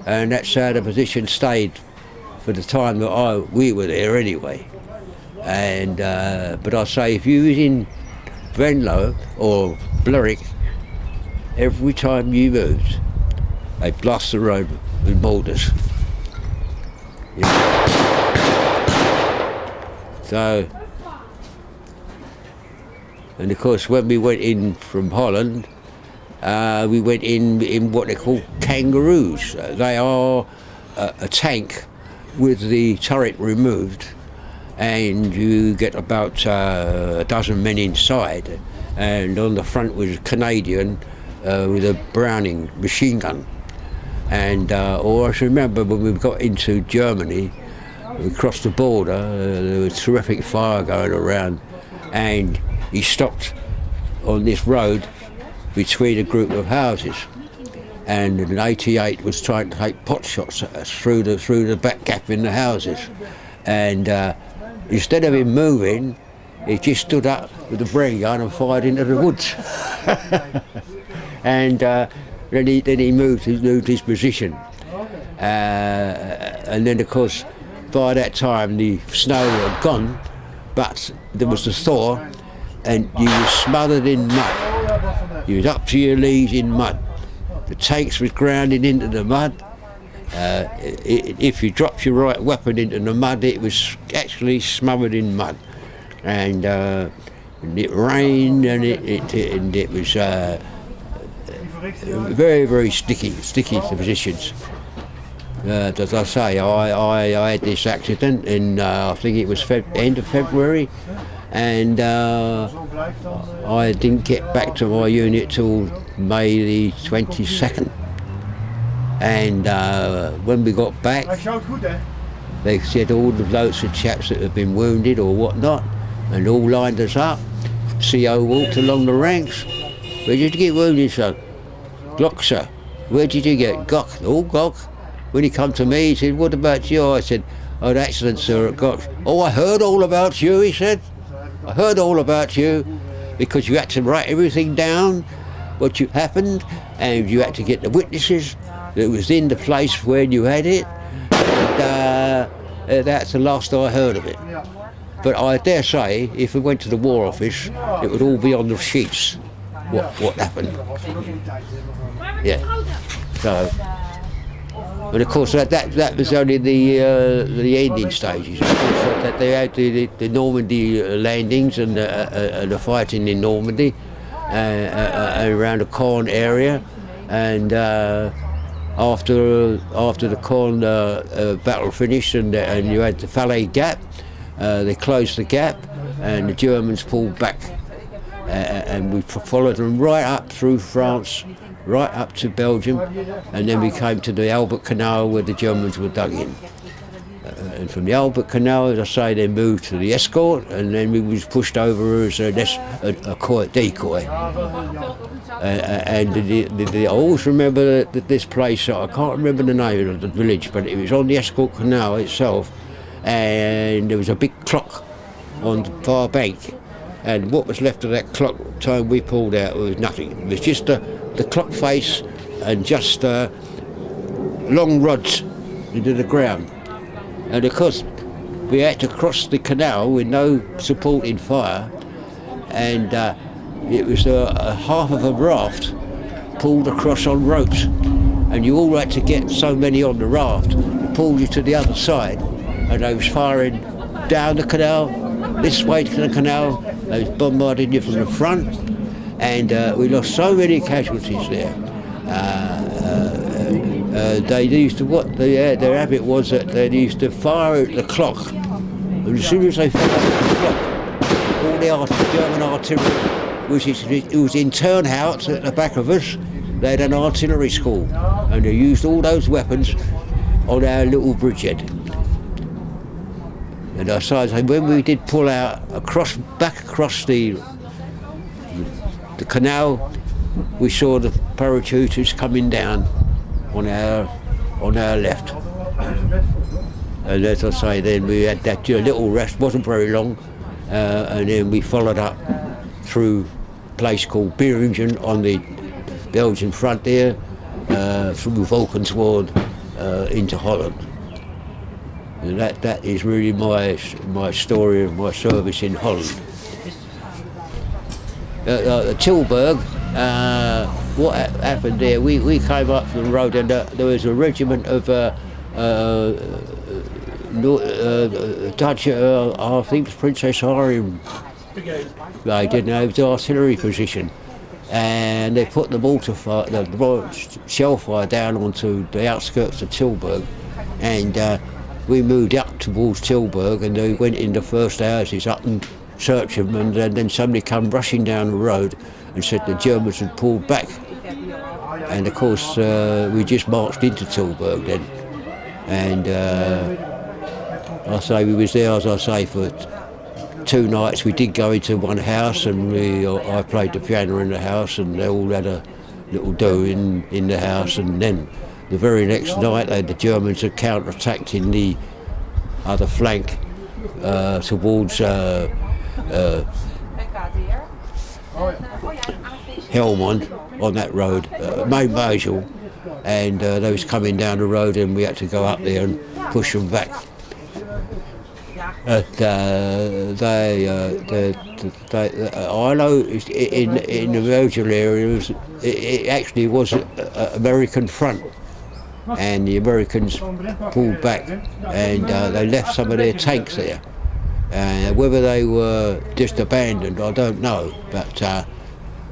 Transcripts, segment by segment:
and that's how the position stayed for the time that we were there anyway. And but I say, if you was in Venlo or Blerick, every time you moved, they blast the road with mortars. Yeah. So, and of course, when we went in from Holland, we went in what they call kangaroos. They are a tank with the turret removed, and you get about a dozen men inside, and on the front was a Canadian with a Browning machine gun. And or I remember when we got into Germany, we crossed the border, there was terrific fire going around, and he stopped on this road between a group of houses, and an 88 was trying to take pot shots at us through the back gap in the houses, and instead of him moving, he just stood up with the Bren gun and fired into the woods. And then he moved his position, and then of course by that time the snow had gone, but there was the thaw, and you were smothered in mud. You was up to your knees in mud. The tanks was grounding into the mud. If you dropped your right weapon into the mud, it was actually smothered in mud, and it rained, and it was very, very sticky positions. As I say, I had this accident in I think it was end of February, and I didn't get back to my unit till May the 22nd. And when we got back, they said all the loads of chaps that had been wounded or whatnot, and all lined us up. CO walked along the ranks. Where did you get wounded, sir? Glock, sir. Where did you get? Gok. Oh, Gok. When he come to me, he said, what about you? I said, oh, an accident, sir, at Gok. Oh, I heard all about you, he said. I heard all about you, because you had to write everything down, what you happened, and you had to get the witnesses that was in the place where you had it, and that's the last I heard of it. But I dare say, if we went to the War Office, it would all be on the sheets, what happened. Yeah. So, and of course that was only the ending stages. Of course, that they had the Normandy landings and the fighting in Normandy, around the Caen area, and after the Caen battle finished, and you had the Falaise Gap, they closed the gap, and the Germans pulled back, and we followed them right up through France, right up to Belgium, and then we came to the Albert Canal where the Germans were dug in. And from the Albert Canal, as I say, they moved to the escort, and then we was pushed over as a decoy. And I always remember this place, I can't remember the name of the village, but it was on the escort canal itself, and there was a big clock on the far bank, and what was left of that clock time we pulled out was nothing. It was just the clock face and just long rods into the ground. And of course, we had to cross the canal with no supporting fire, and it was a half of a raft pulled across on ropes, and you all had to get so many on the raft to pull you to the other side, and they was firing down the canal, this way to the canal, they was bombarding you from the front, and we lost so many casualties there. They used to, their habit was that they used to fire at the clock, and as soon as they fired at the clock, all the German artillery, which was in Turnhout at the back of us, they had an artillery school, and they used all those weapons on our little bridgehead. And I say, when we did pull out back across the canal, we saw the parachuters coming down on our left. And as I say, then we had that little rest, wasn't very long, and then we followed up through a place called Beringen on the Belgian frontier, through Wilkinson, into Holland. And that is really my story of my service in Holland. Tilburg, what happened there, we came up from the road and there was a regiment of Dutch, I think it was Princess Irene. They didn't know, it was an artillery position. And they put the shell fire down onto the outskirts of Tilburg. And we moved up towards Tilburg and they went in the first houses up and searched them, and then somebody come rushing down the road and said the Germans had pulled back. And of course we just marched into Tilburg then. And I say we was there, as I say, for 2 nights. We did go into one house and I played the piano in the house and they all had a little do in the house, and then the very next night the Germans had counter-attacked in the other flank towards Helmond on that road, Main Basel, and they was coming down the road and we had to go up there and push them back. I know in the Belgian area it actually was an American front, and the Americans pulled back and they left some of their tanks there. Whether they were just abandoned, I don't know, but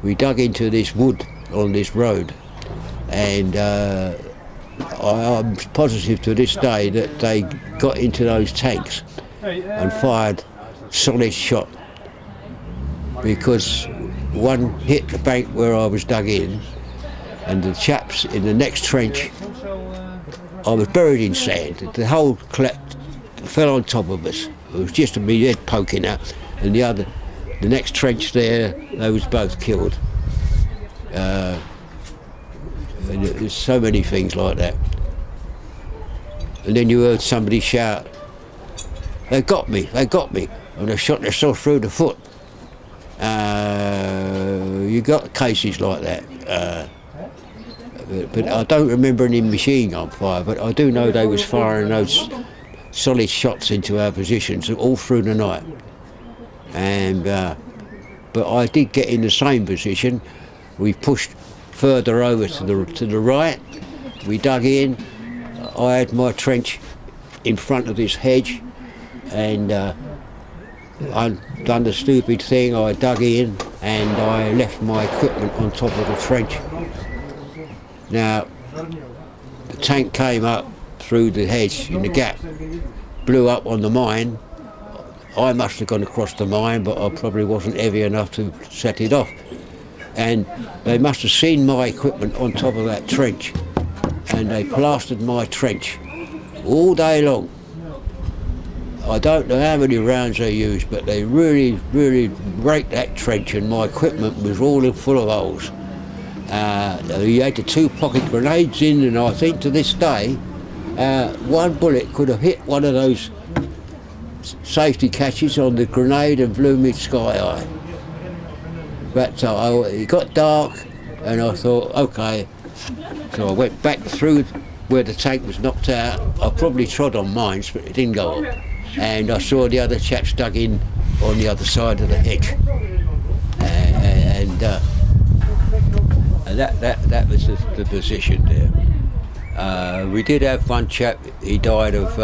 we dug into this wood on this road, and I'm positive to this day that they got into those tanks and fired solid shot, because one hit the bank where I was dug in, and the chaps in the next trench, I was buried in sand. The whole fell on top of us. It was just my head poking out, and the next trench there, they was both killed. And there's so many things like that. And then you heard somebody shout, they got me, and they shot themselves through the foot. You got cases like that. But I don't remember any machine gun fire, but I do know they was firing those solid shots into our positions all through the night. And but I did get in the same position. We pushed further over to the right. We dug in. I had my trench in front of this hedge, and I done the stupid thing. I dug in and I left my equipment on top of the trench. Now, the tank came up through the hedge in the gap, blew up on the mine. I must have gone across the mine, but I probably wasn't heavy enough to set it off. And they must have seen my equipment on top of that trench, and they plastered my trench all day long. I don't know how many rounds they used, but they really, really raked that trench, and my equipment was all full of holes. You had the 2 pocket grenades in, and I think to this day, one bullet could have hit one of those safety catches on the grenade and blew me sky high. But it got dark, and I thought, okay. So I went back through where the tank was knocked out. I probably trod on mines, but it didn't go on. And I saw the other chaps dug in on the other side of the hedge. And that was the position there. We did have one chap, he died of,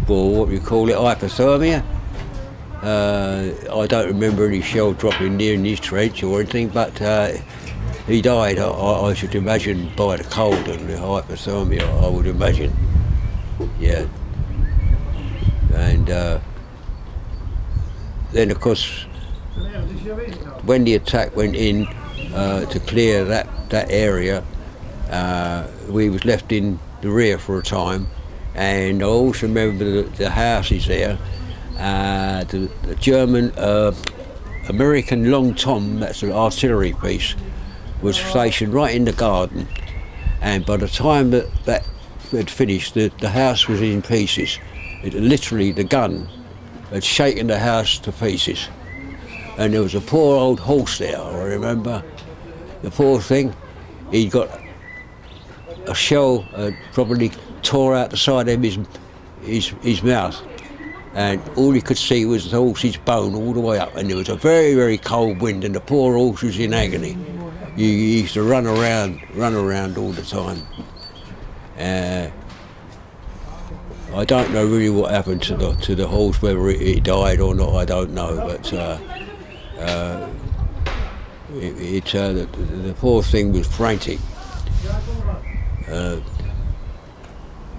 what we call it, hypothermia. I don't remember any shell dropping near in his trench or anything, but he died, I should imagine, by the cold and the hypothermia, I would imagine. Yeah. And then, of course, when the attack went in to clear that area, we was left in the rear for a time. And I also remember the houses there. The German, American Long Tom, that's an artillery piece, was stationed right in the garden. And by the time that had finished, the house was in pieces. Literally, the gun had shaken the house to pieces. And there was a poor old horse there, I remember. The poor thing, he'd got a shell probably tore out the side of his mouth, and all he could see was the horse's bone all the way up, and there was a very, very cold wind, and the poor horse was in agony. He used to run around all the time. I don't know really what happened to the horse, whether it died or not, I don't know, but the poor thing was frantic.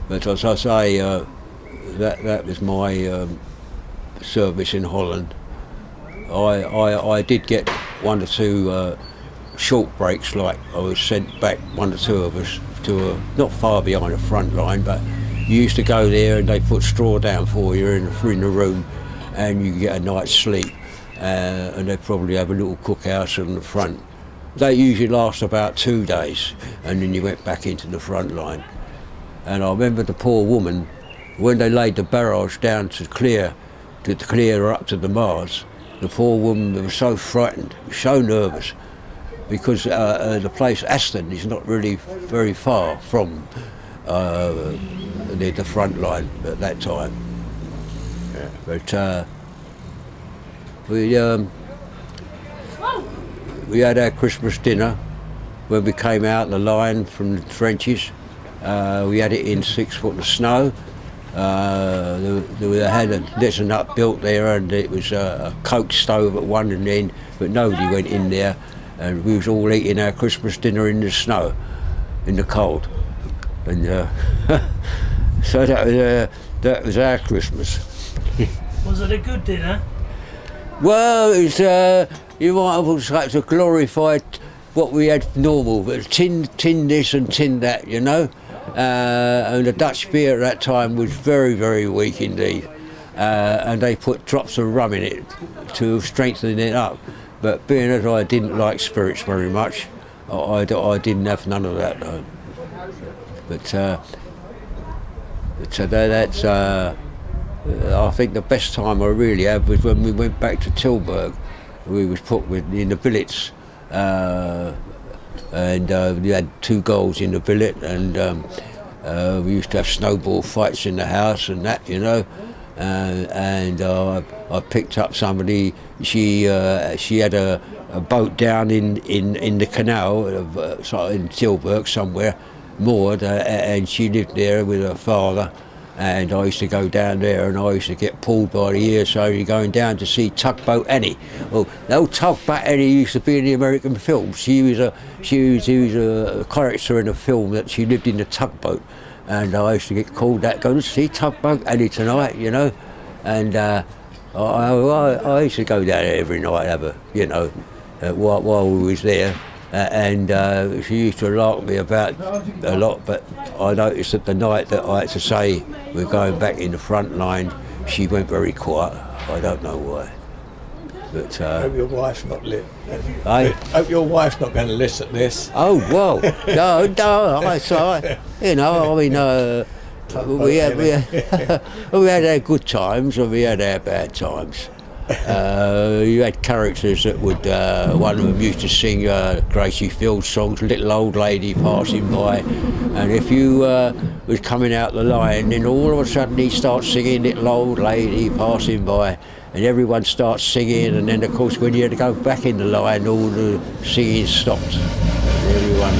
But as I say, that was my service in Holland. I did get one or two short breaks, like I was sent back, one or two of us, to not far behind the front line, but you used to go there and they put straw down for you in the room, and you get a night's sleep, and they probably have a little cookhouse in the front. They usually last about 2 days, and then you went back into the front line. And I remember the poor woman, when they laid the barrage down to clear her up to the Mars, the poor woman was so frightened, so nervous, because the place Aston is not really very far from the front line at that time. Yeah. But we had our Christmas dinner when we came out the line from the trenches. We had it in 6 foot of snow. They had a little nut built there, and it was a coke stove at one end, but nobody went in there, and we was all eating our Christmas dinner in the snow, in the cold. And so that was our Christmas. Was it a good dinner? Well, it's you might have say it's a glorified what we had normal, but tin this and tin that, you know. And the Dutch beer at that time was very, very weak indeed, and they put drops of rum in it to strengthen it up. But being that I didn't like spirits very much, I didn't have none of that. But that's I think the best time I really had was when we went back to Tilburg. We was put in the billets, and we had 2 goals in the billet, and we used to have snowball fights in the house and that, you know. And I picked up somebody. She had a boat down in the canal in Tilburg somewhere, moored, and she lived there with her father. And I used to go down there, and I used to get pulled by the ear. So you're going down to see Tugboat Annie. Well, the old Tugboat Annie used to be in the American films. She was a character in a film that she lived in the tugboat, and I used to get called that. Go to see Tugboat Annie tonight, you know. And I used to go down there every night, have a, you know, while we was there. And she used to lark me about a lot, but I noticed that the night that I had to say we're going back in the front line, she went very quiet. I don't know why. But I hope your wife's not lit. I hope your wife's not going to listen to this. Oh well, no. I saw, you know. I mean, we had our good times and we had our bad times. You had characters that would, one of them used to sing Gracie Field songs, Little Old Lady Passing By, and if you was coming out the line, then all of a sudden he starts singing Little Old Lady Passing By, and everyone starts singing, and then of course when you had to go back in the line, all the singing stopped, and everyone